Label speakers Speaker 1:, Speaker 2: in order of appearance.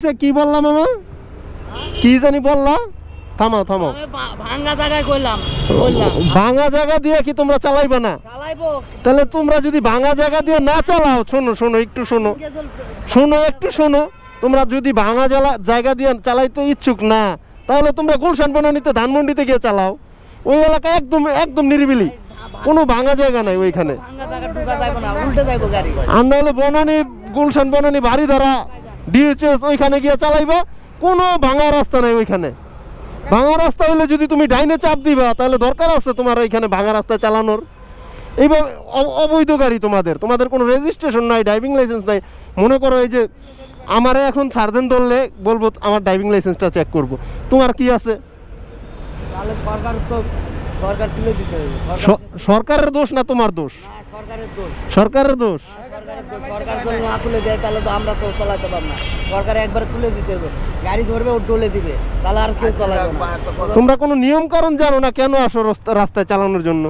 Speaker 1: হয়েছে কি বললাম মামা, কি জানি বললা? থামাও থামাও।
Speaker 2: ভাঙা জায়গায় কইলাম বললাম
Speaker 1: ভাঙা জায়গা দিয়ে কি তোমরা চালাইবে না?
Speaker 2: চালাইবো।
Speaker 1: তাহলে তোমরা যদি ভাঙা জায়গা দিয়ে না চালাও, শোনো শোনো একটু শোনো, শোনো একটু শোনো, তোমরা যদি ভাঙা জায়গা দিয়ে চালাইতে ইচ্ছুক না, তাহলে তোমরা গুলশান বনানীতে ধানমন্ডিতে গিয়ে চালাও। ওই এলাকা একদম একদম নিরিবিলি, কোনো ভাঙা জায়গা নাই ওইখানে।
Speaker 2: ভাঙা জায়গা ঢুকা যাইবো না, উল্টে যাইবো গাড়ি।
Speaker 1: আর নাহলে বনানী, গুলশান বনানী, বাড়িধারা, ডিএচএস ওইখানে গিয়ে চালাইবা, কোনো ভাঙা রাস্তা নাই ওইখানে। ভাঙা রাস্তা হলে যদি তুমি ডাইনে চাপ দিবা, তাহলে দরকার আছে তোমার এইখানে ভাঙা রাস্তায় চালানোর? এইবার অবৈধ গাড়ি, তোমাদের কোনো রেজিস্ট্রেশন নাই, ড্রাইভিং লাইসেন্স নাই। মনে করো এই যে আমারে এখন সার্জেন ধরলে বলবো আমার ড্রাইভিং লাইসেন্সটা চেক করব, তোমার কি আছে?
Speaker 2: তাহলে সরকার তুলে দিতে হবে।
Speaker 1: সরকারের দোষ না তোমার দোষ?
Speaker 2: সরকারের দোষ।
Speaker 1: সরকারের দোষ।
Speaker 2: সরকার যদি না তুলে দেয় তাহলে তো আমরা তো চালাতে পারবো না। সরকার একবার তুলে দিতে হবে, গাড়ি ধরবে ও টলে দিবে, তাহলে আর কেউ চালাবে না।
Speaker 1: তোমরা কোনো নিয়ম কারণ জানো না কেন আসো রাস্তায় চালানোর জন্য?